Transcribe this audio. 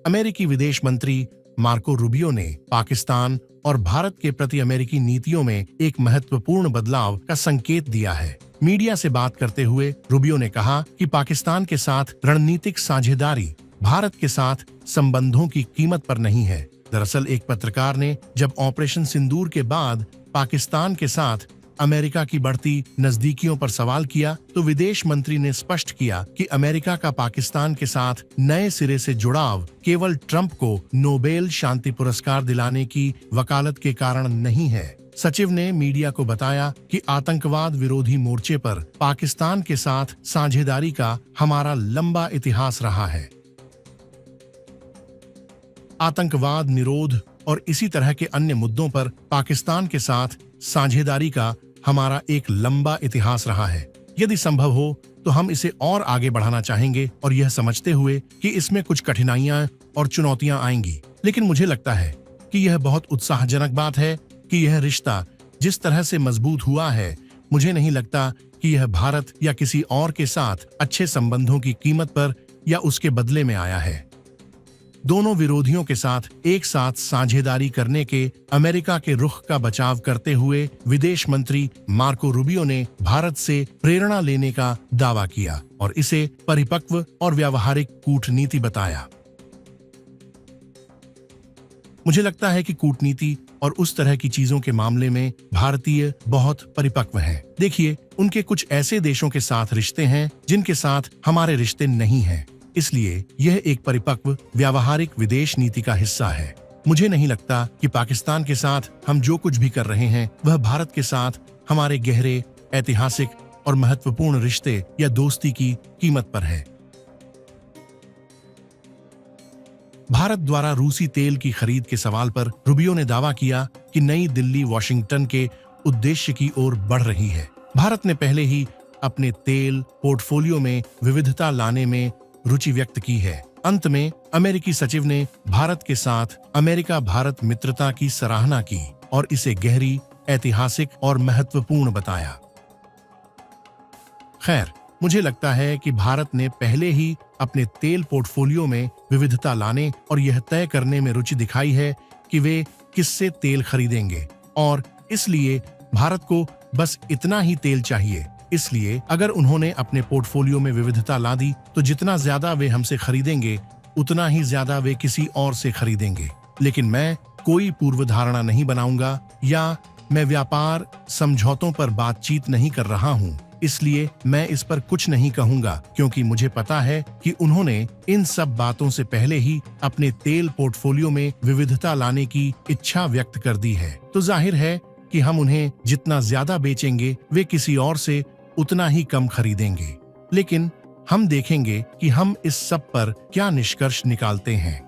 अमेरिकी विदेश मंत्री मार्को रूबियो ने पाकिस्तान और भारत के प्रति अमेरिकी नीतियों में एक महत्वपूर्ण बदलाव का संकेत दिया है। मीडिया से बात करते हुए रूबियो ने कहा कि पाकिस्तान के साथ रणनीतिक साझेदारी भारत के साथ संबंधों की कीमत पर नहीं है। दरअसल एक पत्रकार ने जब ऑपरेशन सिंदूर के बाद पाकिस्तान के साथ अमेरिका की बढ़ती नजदीकियों पर सवाल किया तो विदेश मंत्री ने स्पष्ट किया कि अमेरिका का पाकिस्तान के साथ नए सिरे से जुड़ाव केवल ट्रंप को नोबेल शांति पुरस्कार दिलाने की वकालत के कारण नहीं है। सचिव ने मीडिया को बताया कि आतंकवाद विरोधी मोर्चे पर पाकिस्तान के साथ साझेदारी का हमारा लंबा इतिहास रहा है। आतंकवाद निरोध और इसी तरह के अन्य मुद्दों पर पाकिस्तान के साथ साझेदारी का हमारा एक लंबा इतिहास रहा है। यदि संभव हो तो हम इसे और आगे बढ़ाना चाहेंगे और यह समझते हुए कि इसमें कुछ कठिनाइयां और चुनौतियां आएंगी। लेकिन मुझे लगता है कि यह बहुत उत्साहजनक बात है कि यह रिश्ता जिस तरह से मजबूत हुआ है, मुझे नहीं लगता कि यह भारत या किसी और के साथ अच्छे संबंधों की कीमत पर या उसके बदले में आया है। दोनों विरोधियों के साथ एक साथ साझेदारी करने के अमेरिका के रुख का बचाव करते हुए विदेश मंत्री मार्को रूबियो ने भारत से प्रेरणा लेने का दावा किया और इसे परिपक्व और व्यावहारिक कूटनीति बताया। मुझे लगता है कि कूटनीति और उस तरह की चीजों के मामले में भारतीय बहुत परिपक्व है। देखिए, उनके कुछ ऐसे देशों के साथ रिश्ते हैं जिनके साथ हमारे रिश्ते नहीं हैं। इसलिए यह एक परिपक्व व्यावहारिक विदेश नीति का हिस्सा है। मुझे नहीं लगता कि पाकिस्तान के साथ हम जो कुछ भी कर रहे हैं वह भारत के साथ हमारे गहरे ऐतिहासिक और महत्वपूर्ण रिश्ते या दोस्ती की कीमत पर है। भारत द्वारा रूसी तेल की खरीद के सवाल पर रूबियो ने दावा किया कि नई दिल्ली वॉशिंगटन के उद्देश्य की ओर बढ़ रही है। भारत ने पहले ही अपने तेल पोर्टफोलियो में विविधता लाने में रुचि व्यक्त की है। अंत में अमेरिकी सचिव ने भारत के साथ अमेरिका भारत मित्रता की सराहना की और इसे गहरी, ऐतिहासिक और महत्वपूर्ण बताया। खैर, मुझे लगता है कि भारत ने पहले ही अपने तेल पोर्टफोलियो में विविधता लाने और यह तय करने में रुचि दिखाई है कि वे किससे तेल खरीदेंगे और इसलिए भारत को बस इतना ही तेल चाहिए। इसलिए अगर उन्होंने अपने पोर्टफोलियो में विविधता ला दी तो जितना ज्यादा वे हमसे खरीदेंगे उतना ही ज्यादा वे किसी और से खरीदेंगे। लेकिन मैं कोई पूर्व धारणा नहीं बनाऊंगा या मैं व्यापार समझौतों पर बातचीत नहीं कर रहा हूं, इसलिए मैं इस पर कुछ नहीं कहूंगा क्योंकि मुझे पता है कि उन्होंने इन सब बातों से पहले ही अपने तेल पोर्टफोलियो में विविधता लाने की इच्छा व्यक्त कर दी है। तो जाहिर है कि हम उन्हें जितना ज्यादा बेचेंगे वे किसी और से उतना ही कम खरीदेंगे। लेकिन हम देखेंगे कि हम इस सब पर क्या निष्कर्ष निकालते हैं।